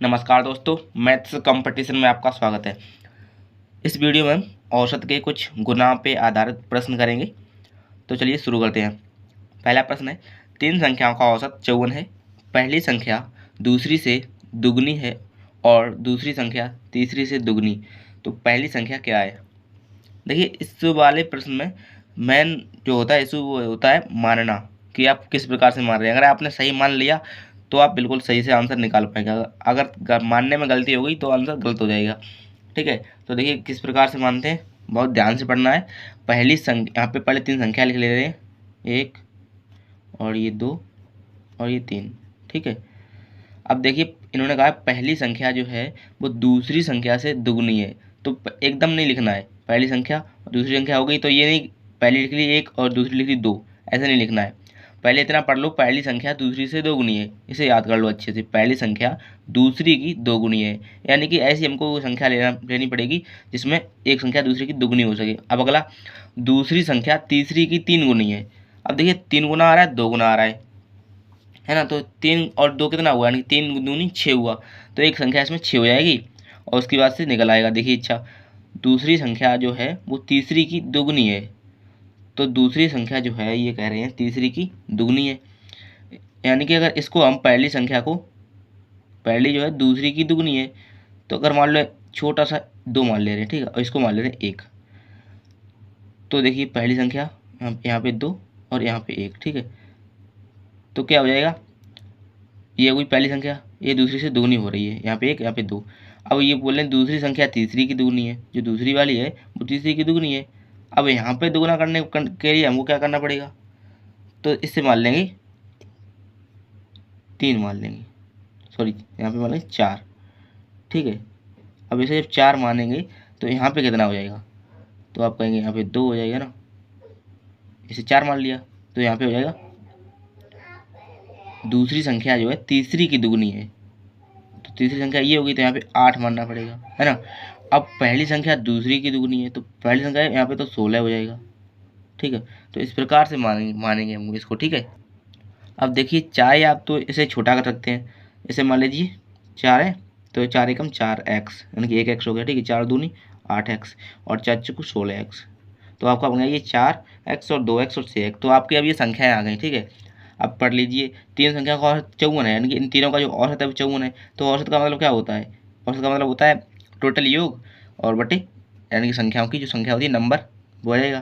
नमस्कार दोस्तों, maths competition में आपका स्वागत है। इस वीडियो में हम औसत के कुछ गुना पे आधारित प्रश्न करेंगे। तो चलिए शुरू करते हैं। पहला प्रश्न है, तीन संख्याओं का औसत 54 है। पहली संख्या दूसरी से दुगनी है और दूसरी संख्या तीसरी से दुगनी, तो पहली संख्या क्या है? देखिए, इस वाले प्रश्न में मेन जो होता है इशू वो होता है मानना, कि आप किस प्रकार से मान रहे हैं। अगर आपने सही मान लिया तो आप बिल्कुल सही से आंसर निकाल पाएंगे। अगर मानने में गलती हो गई तो आंसर गलत हो जाएगा। ठीक है, तो देखिए किस प्रकार से मानते हैं, बहुत ध्यान से पढ़ना है। पहली संख्या, यहाँ पे पहले तीन संख्या लिख ले रहे हैं, एक और ये दो और ये तीन। ठीक है, अब देखिए इन्होंने कहा पहली संख्या जो है वो दूसरी संख्या से दुगनी है, तो एकदम नहीं लिखना है। पहली संख्या और दूसरी संख्या हो गई तो ये नहीं पहली लिख ली एक और दूसरी लिख ली दो, ऐसे नहीं लिखना है। पहले इतना पढ़ लो, पहली संख्या दूसरी से दोगुनी है, इसे याद कर लो अच्छे से। पहली संख्या दूसरी की दोगुनी है, यानी कि ऐसी हमको संख्या लेनी पड़ेगी जिसमें एक संख्या दूसरी की दुगनी हो सके। अब अगला, दूसरी संख्या तीसरी की तीन गुनी है। अब देखिए तीन गुना आ रहा है, दो गुना आ रहा है ना, तो तीन और दो कितना हुआ, यानी तीन दूनी छः हुआ, तो एक संख्या इसमें छः हो जाएगी और उसके बाद से निकल आएगा। देखिए अच्छा, दूसरी संख्या जो है वो तीसरी की दुगनी है, तो दूसरी संख्या जो है ये कह रहे हैं तीसरी की दुगनी है, यानी कि अगर इसको हम पहली संख्या को, पहली जो है दूसरी की दुगनी है, तो अगर मान लो छोटा सा दो मान ले रहे हैं, ठीक है, और इसको मान ले रहे हैं एक, तो देखिए पहली संख्या यहाँ पे दो और यहाँ पे एक। ठीक है, तो क्या हो जाएगा, ये हुई पहली संख्या, ये दूसरी से दुगनी हो रही है, यहाँ पे एक यहाँ पे दो। अब ये बोल रहे हैं दूसरी संख्या तीसरी की दुगनी है, जो दूसरी वाली है वो तीसरी की दुगनी है। अब यहाँ पे दुगना के लिए हमको क्या करना पड़ेगा, तो इससे मान लेंगे तीन, मान लेंगे, सॉरी यहाँ पे मान लेंगे चार। ठीक है, अब इसे जब चार मानेंगे तो यहाँ पे कितना हो जाएगा, तो आप कहेंगे यहाँ पे दो हो जाएगा ना, इसे चार मान लिया तो यहाँ पे हो जाएगा दूसरी संख्या जो है तीसरी की दुगनी है, तो तीसरी संख्या ये होगी, तो यहाँ पे आठ मानना पड़ेगा, है ना। अब पहली संख्या दूसरी की दुगनी है, तो पहली संख्या यहाँ पे तो 16 हो जाएगा। ठीक है, तो इस प्रकार से मानेंगे हम इसको। ठीक है, अब देखिए चाहे आप तो इसे छोटा कर सकते हैं, इसे मान लीजिए चार है, तो चार एकम चार एक्स, यानी कि एक एक्स हो गया। ठीक है, चार दूनी आठ एक्स और चार चौको 16 एक्स, तो आपका बन गया ये चार एक्स और दो एक्स और छः एक्स। तो आपकी अब ये संख्याएँ आ गई। ठीक है, अब पढ़ लीजिए, तीन संख्या का औसत 54 है, यानी कि इन तीनों का जो औसत है वो 54 है। तो औसत का मतलब क्या होता है, औसत का मतलब होता है टोटल योग और बटे, यानी कि संख्याओं की जो संख्या होती है नंबर वो आ जाएगा।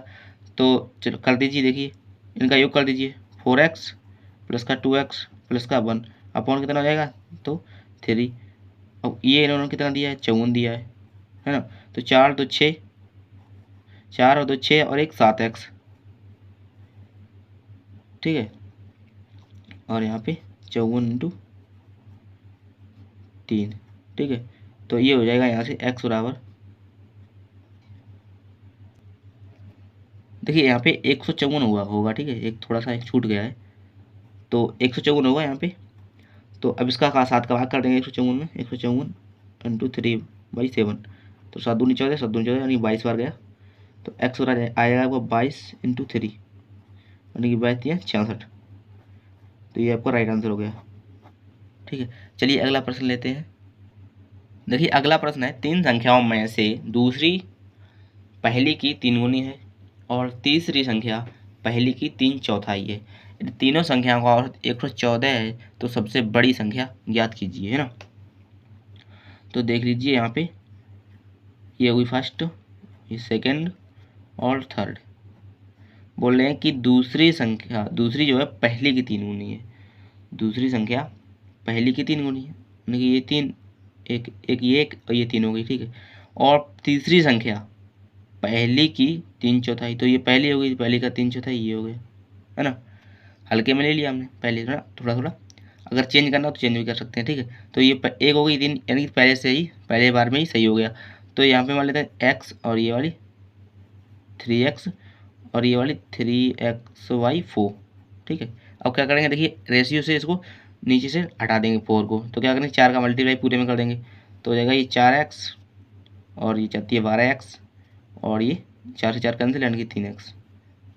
तो चलो कर दीजिए, देखिए इनका योग कर दीजिए, 4x प्लस का 2x प्लस का 1 अपॉन कितना हो जाएगा, तो 3। अब ये इन्होंने कितना दिया है, 54 दिया है ना। तो चार दो छः, चार और दो छः और एक 7x। ठीक है, और यहाँ पे 54 इंटू 3। ठीक है, तो ये हो जाएगा यहाँ से x बराबर, देखिए यहाँ पे 154 हुआ होगा। ठीक है, एक थोड़ा सा छूट गया है, तो 154 होगा यहाँ पे। तो अब इसका का सात का भाग कर देंगे 154 में, 154 इंटू 3/7, तो सात दूनी 14, सात दूनी 14 यानी 22 बार गया, तो एक्स हो आएगा आपको 22 इंटू 3, यानी कि 22 या 66। तो ये आपका राइट आंसर हो गया। ठीक है, चलिए अगला प्रश्न लेते हैं। देखिए अगला प्रश्न है, तीन संख्याओं में से दूसरी पहली की तीन गुनी है और तीसरी संख्या पहली की तीन चौथाई है। यदि तीनों संख्याओं का औसत 114 है तो सबसे बड़ी संख्या ज्ञात कीजिए, है ना। तो देख लीजिए यहाँ पे ये हुई फर्स्ट, ये सेकंड और थर्ड। बोल रहे हैं कि दूसरी संख्या, दूसरी जो है पहली की तीन गुनी है, दूसरी संख्या पहली की तीन गुनी है, यानी कि ये तीन, एक एक ये एक और ये तीन हो गई। ठीक है, और तीसरी संख्या पहली की तीन चौथाई, तो ये पहली हो गई, पहली का तीन चौथाई ये हो गया, है ना। हल्के में ले लिया हमने पहले, ना थोड़ा थोड़ा, अगर चेंज करना हो तो चेंज भी कर सकते हैं। ठीक है, तो ये एक हो गई तीन, यानी कि पहले से ही पहले बार में ही सही हो गया। तो यहाँ पे मान लेते हैं एक्स और ये वाली 3x और ये वाली 3x/4। ठीक है, अब क्या करेंगे, देखिए रेशियो से इसको नीचे से हटा देंगे 4 को, तो क्या करेंगे चार का मल्टीप्लाई पूरे में कर देंगे, तो हो जाएगा ये 4x और ये जाती है 12x और ये चार से चार कैंसिल, यानी कि 3x।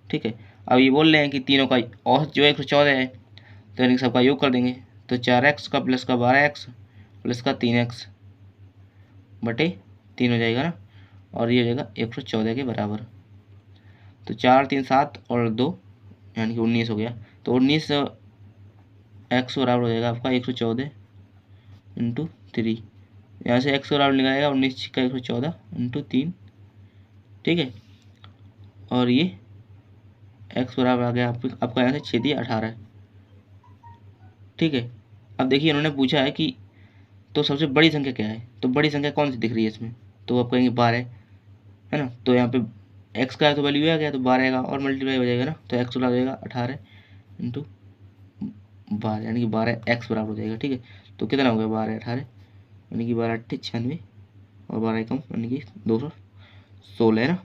ठीक है, अब ये बोल रहे हैं कि तीनों का औसत जो है 114 है, तो यानी कि सबका योग कर देंगे, तो 4x का प्लस का 12x प्लस का 3x बटे 3 हो जाएगा ना, और ये हो जाएगा 114 के बराबर। तो 4 3 7 और 2 यानी कि 19 हो गया। तो 19 x बराबर हो जाएगा आपका 114 इंटू 3। यहाँ से x बराबर निकालेगा 19 का 114 इंटू 3, ठीक है। और ये x बराबर आ गया आपका यहाँ से 6 दिया 18, ठीक है। अब देखिए इन्होंने पूछा है कि तो सबसे बड़ी संख्या क्या है, तो बड़ी संख्या कौन सी दिख रही है इसमें, तो आप कहेंगे 12 है ना। तो यहाँ पे x का तो वैल्यू आ गया, तो 12 का और मल्टीप्लाई हो जाएगा ना, तो x बराबर हो जाएगा 18 इंटू 12 यानी कि 12 x बराबर हो जाएगा, ठीक है। तो कितना हो गया 12 18 यानी कि 12 8 96 और 12 कम यानी कि 216 है ना।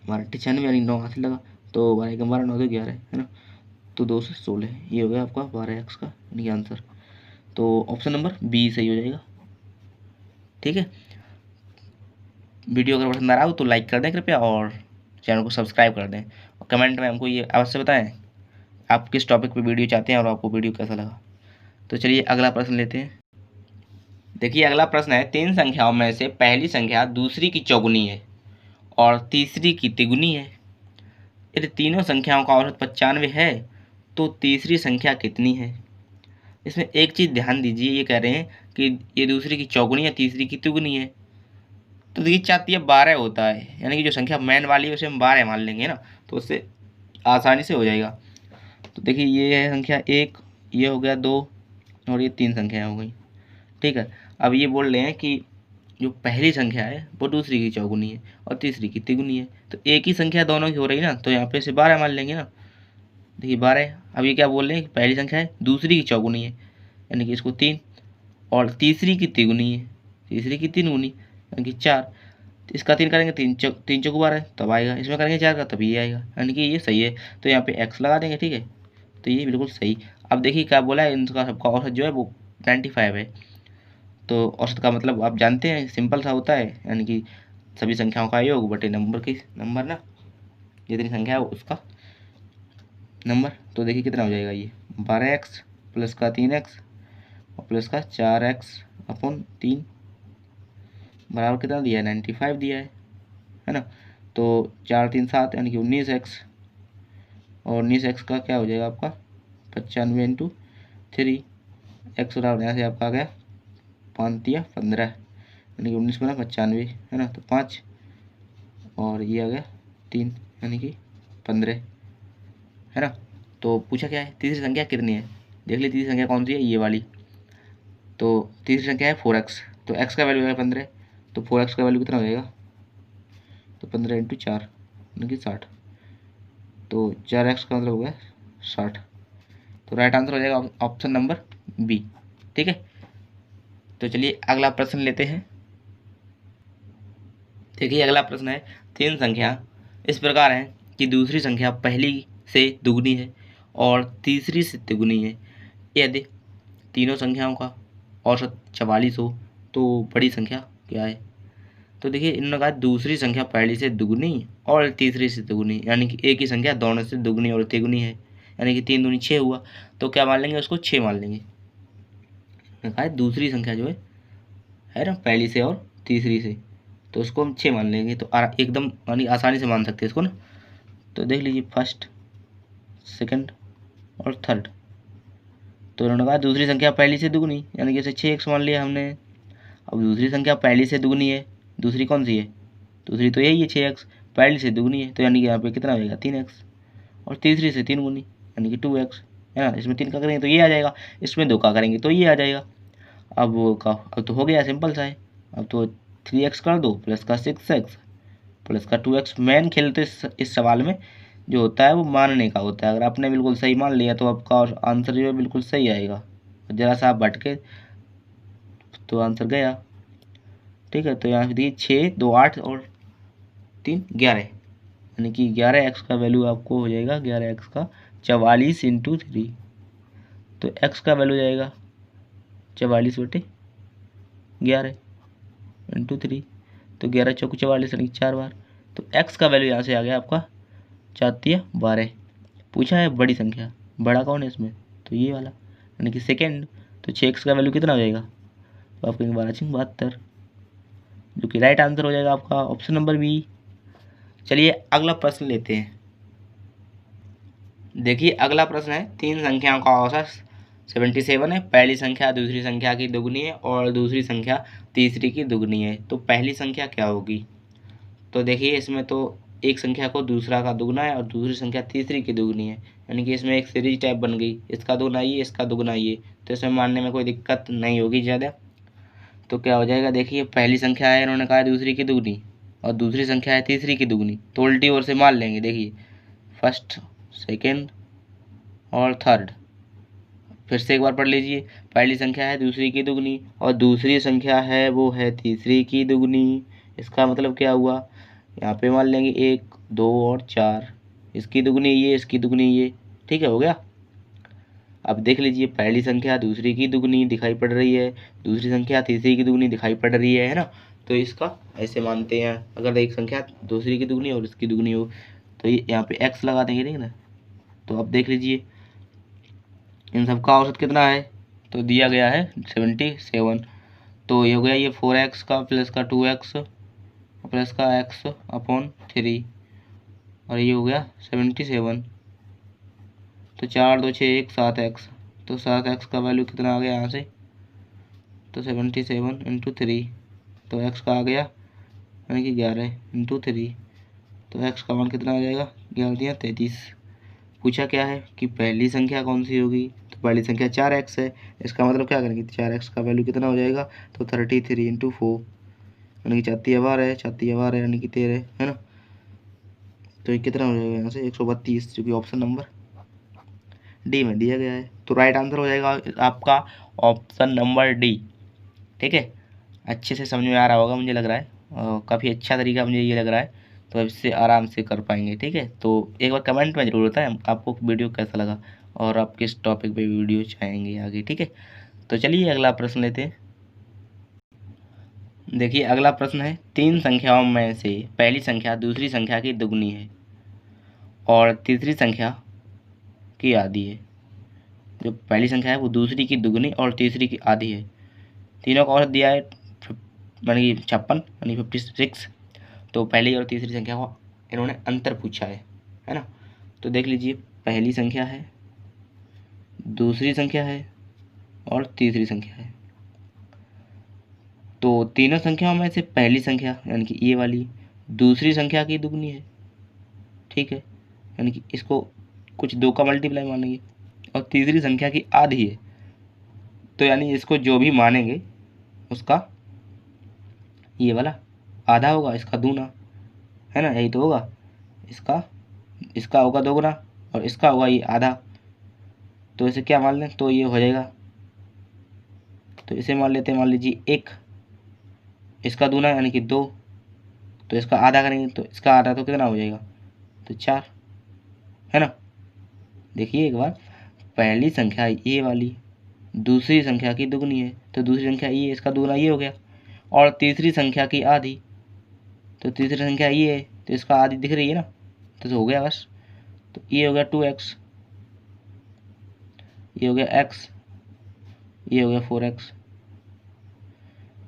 12 8 96 यानी 9 हाथ लगा, तो 12 कम 12 9 तो 11 है ना, तो 216 ये हो गया आपका 12x का यानी कि आंसर। तो ऑप्शन नंबर बी सही हो जाएगा, ठीक है। वीडियो अगर पसंद आ रहा हो तो लाइक कर दें कृपया, और चैनल को सब्सक्राइब कर दें, और कमेंट में हमको ये अवश्य बताएं आप किस टॉपिक पे वीडियो चाहते हैं और आपको वीडियो कैसा लगा। तो चलिए अगला प्रश्न लेते हैं। देखिए अगला प्रश्न है, 3 संख्याओं में से पहली संख्या दूसरी की चौगुनी है और तीसरी की तिगुनी है। यदि तीनों संख्याओं का औसत 95 है तो तीसरी संख्या कितनी है। इसमें एक चीज़ ध्यान दीजिए, ये कह रहे हैं कि ये दूसरी की चौगुनी है तीसरी की तिगुनी है, तो देखिए चाहती है 12 होता है, यानी कि जो संख्या मेन वाली है उसे हम 12 मान लेंगे ना, तो उससे आसानी से हो जाएगा। तो देखिए ये है संख्या 1, ये हो गया 2 और ये 3 संख्याएँ हो गई, ठीक है। अब ये बोल रहे हैं कि जो पहली संख्या है वो दूसरी की चौगुनी है और तीसरी की तिगुनी है, तो एक ही संख्या दोनों की हो रही ना, तो यहाँ पे से 12 मान लेंगे ना। देखिए 12, अब ये क्या बोल रहे हैं कि पहली संख्या है दूसरी की चौगुनी है यानी कि इसको 3, और तीसरी की तिगुनी है, तीसरी की 3 गुनी यानी कि 4। तो इसका 3 करेंगे, 3 चौको 12 तब आएगा, इसमें करेंगे 4 का तब ये आएगा, यानी कि ये सही है। तो यहाँ पे x लगा देंगे, ठीक है। तो ये बिल्कुल सही। अब देखिए क्या बोला है, इनका सबका औसत जो है वो 95 है। तो औसत का मतलब आप जानते हैं सिंपल सा होता है, यानी कि सभी संख्याओं का योग बटे नंबर ना, जितनी संख्या है उसका नंबर। तो देखिए कितना हो जाएगा, ये 12x प्लस का 3x और प्लस का 4x अपॉन 3 बराबर कितना दिया है 95 दिया है ना। तो 4 3 7 यानी कि 19x, और 19x का क्या हो जाएगा आपका 95 इंटू 3, एक्स बराबर यहाँ से आपका आ गया 5 या 15 यानी कि 19 बना 95 है ना, तो 5 और ये आ गया 3 यानी कि 15 है ना। तो पूछा क्या है तीसरी संख्या कितनी है, देख ली तीसरी संख्या कौन सी है, ये वाली। तो तीसरी संख्या है 4x, तो x का वैल्यू है 15, तो 4x का वैल्यू कितना हो जाएगा, तो 15 इंटू 4 यानी कि 60, तो 4x का मतलब हो गया 60। तो राइट आंसर हो जाएगा ऑप्शन नंबर बी, ठीक है। तो चलिए अगला प्रश्न लेते हैं। देखिए अगला प्रश्न है, 3 संख्या इस प्रकार है कि दूसरी संख्या पहली से दुगनी है और तीसरी से तिगुनी है। यदि तीनों संख्याओं का औसत 44 हो तो बड़ी संख्या क्या है। तो देखिए इन्होंने कहा दूसरी संख्या पहली से दुगनी और तीसरी से तिगुनी, यानी कि एक ही संख्या दोनों से दुगनी और तिगुनी है, यानी कि 3 दूनी 6 हुआ, तो क्या मान लेंगे उसको 6 मान लेंगे। कहा है दूसरी संख्या जो है ना पहली से और तीसरी से, तो उसको हम 6 मान लेंगे, तो एकदम यानी आसानी से मान सकते हैं इसको ना। तो देख लीजिए फर्स्ट सेकंड और थर्ड, तो उन्होंने कहा दूसरी संख्या पहली से दुगनी यानी कि जैसे 6x मान लिया हमने। अब दूसरी संख्या पहली से दुगनी है, दूसरी कौन सी है, दूसरी तो यही है 6x, पहली से दुगनी है तो यानी कि यहाँ पे कितना हो जाएगा 3x, और तीसरी से 3 गुनी यानी कि 2x है ना। इसमें 3 का करेंगे तो ये आ जाएगा, इसमें 2 का करेंगे तो ये आ जाएगा। अब तो हो गया सिंपल सा है। अब तो 3x कर दो प्लस का 6x प्लस का 2x। मेन खेल तो इस सवाल में जो होता है वो मानने का होता है। अगर आपने बिल्कुल सही मान लिया तो आपका आंसर जो है बिल्कुल सही आएगा, जरा सा आप भटके तो आंसर गया, ठीक है। तो यहाँ पे देखिए 6 2 8 और 3 11 यानी कि 11x का वैल्यू आपको हो जाएगा 11x का 44 इंटू 3, तो x का वैल्यू जाएगा 44 बटे 11 इंटू 3, तो 11 चौको 44 यानी 4 बार। तो x का वैल्यू यहाँ से आ गया आपका 4 12। पूछा है बड़ी संख्या, बड़ा कौन है इसमें, तो ये वाला यानी कि सेकेंड, तो 6x का वैल्यू कितना हो जाएगा, तो आप कहेंगे 12×72, जो कि राइट आंसर हो जाएगा आपका ऑप्शन नंबर बी। चलिए अगला प्रश्न लेते हैं। देखिए अगला प्रश्न है, 3 संख्याओं का औसत 77 है। पहली संख्या दूसरी संख्या की दुगनी है और दूसरी संख्या तीसरी की दुगनी है, तो पहली संख्या क्या होगी। तो देखिए इसमें तो एक संख्या को दूसरा का दुगना है और दूसरी संख्या तीसरी की दुगनी है, यानी कि इसमें एक सीरीज टाइप बन गई, इसका दुगना ये इसका दुगना ये, तो इसमें मानने में कोई दिक्कत नहीं होगी ज़्यादा। तो क्या हो जाएगा, देखिए पहली संख्या है इन्होंने कहा है दूसरी की दुगनी और दूसरी संख्या है तीसरी की दुगनी, तो उल्टी ओर से मान लेंगे। देखिए फर्स्ट, सेकेंड और थर्ड। फिर से एक बार पढ़ लीजिए, पहली संख्या है दूसरी की दुगनी और दूसरी संख्या है वो है तीसरी की दुगनी। इसका मतलब क्या हुआ, यहाँ पे मान लेंगे 1 2 और 4, इसकी दुगनी ये इसकी दुगनी ये, ठीक है, हो गया। अब देख लीजिए पहली संख्या दूसरी की दुगनी दिखाई पड़ रही है, दूसरी संख्या तीसरी की दुगनी दिखाई पड़ रही है ना, तो इसका ऐसे मानते हैं। अगर एक संख्या दूसरी की दुगनी और इसकी दुगनी हो तो ये यहाँ पे x लगा देंगे, ठीक है ना। तो अब देख लीजिए इन सब का औसत कितना है, तो दिया गया है 77। तो ये हो गया ये 4x का प्लस का 2x प्लस का x/3 और ये हो गया 77। तो 4 2 6 1 7x, तो 7x का वैल्यू कितना आ गया यहाँ से, तो 77 × 3, तो x का आ गया यानी कि 11 × 3, तो x का मान कितना आ जाएगा, 11 × 33। पूछा क्या है कि पहली संख्या कौन सी होगी, तो पहली संख्या 4x है, इसका मतलब क्या करेंगे, 4x का वैल्यू कितना हो जाएगा, तो 33 × 4, यानी कि 4 12 यानी कि 13 है ना। तो ये कितना हो जाएगा यहाँ से 132, जो कि ऑप्शन नंबर डी में दिया गया है। तो राइट आंसर हो जाएगा आपका ऑप्शन नंबर डी, ठीक है। अच्छे से समझ में आ रहा होगा मुझे लग रहा है, काफ़ी अच्छा तरीका मुझे ये लग रहा है, तो इससे आराम से कर पाएंगे, ठीक है। तो एक बार कमेंट में ज़रूर बताएं आपको वीडियो कैसा लगा और आप किस टॉपिक पे वीडियो चाहेंगे आगे, ठीक है। तो चलिए अगला प्रश्न लेते हैं। देखिए अगला प्रश्न है, 3 संख्याओं में से पहली संख्या दूसरी संख्या की दुगनी है और तीसरी संख्या की आधी है। जो पहली संख्या है वो दूसरी की दुगनी और तीसरी की आधी है। तीनों का औसत दिया है यानी 56 यानी 56। तो पहली और तीसरी संख्या को इन्होंने अंतर पूछा है ना। तो देख लीजिए पहली संख्या है, दूसरी संख्या है और तीसरी संख्या है। तो तीनों संख्याओं में से पहली संख्या यानी कि ये वाली दूसरी संख्या की दुगनी है, ठीक है, यानी कि इसको कुछ 2 का मल्टीप्लाई मानेंगे और तीसरी संख्या की आधी है, तो यानी इसको जो भी मानेंगे उसका ये वाला आधा होगा, इसका दूना, है ना, यही तो होगा। इसका होगा दोगुना और इसका होगा ये आधा, तो इसे क्या मान लें, तो ये हो जाएगा, तो इसे मान लेते हैं, मान लीजिए 1, इसका दूना यानी कि 2, तो इसका आधा करेंगे तो इसका आधा तो कितना हो जाएगा, तो 4, है ना। देखिए एक बार, पहली संख्या ये वाली दूसरी संख्या की दुगनी है, तो दूसरी संख्या ये इसका दूना ये हो गया, और तीसरी संख्या की आधी, तो तीसरी संख्या ये है तो इसका आधी दिख रही है ना, तो हो गया बस। तो ये हो गया 2x, ये हो गया x, ये हो गया 4x।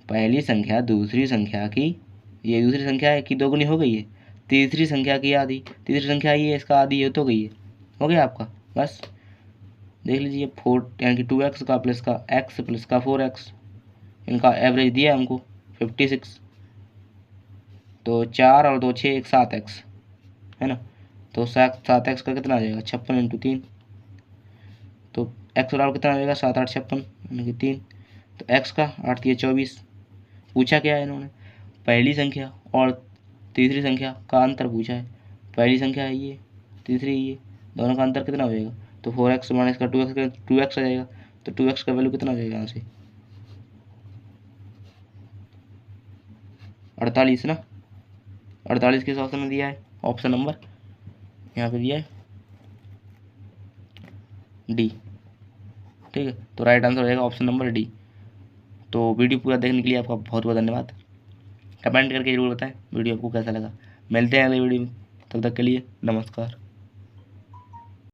पहली संख्या दूसरी संख्या की, ये दूसरी संख्या है कि दोगुनी हो गई है, तीसरी संख्या की आधी, तीसरी संख्या ये इसका आधी हो तो गई है, हो गया आपका बस। देख लीजिए 4 यानी कि 2x का प्लस का x प्लस का 4x, इनका एवरेज दिया हमको 56। तो 4 और 2 6 1 7x, है ना। तो 7x का कितना आ जाएगा 56 × 3, तो x बराबर कितना आ जाएगा 7 8 56 यानी कि 3, तो x का 8 3 24। पूछा क्या है इन्होंने, पहली संख्या और तीसरी संख्या का अंतर पूछा है। पहली संख्या है ये, तीसरी ये, दोनों का अंतर कितना हो जाएगा, तो 4x माइनस का 2x आ जाएगा, तो 2x का वैल्यू कितना आ जाएगा यहाँ से 48 ना। 48 किस ऑप्शन में दिया है, ऑप्शन नंबर यहाँ पे दिया है डी, ठीक है। तो राइट आंसर हो जाएगा ऑप्शन नंबर डी। तो वीडियो पूरा देखने के लिए आपका बहुत बहुत धन्यवाद। कमेंट करके जरूर बताएं वीडियो आपको कैसा लगा। मिलते हैं अगले वीडियो में, तब तक के लिए नमस्कार।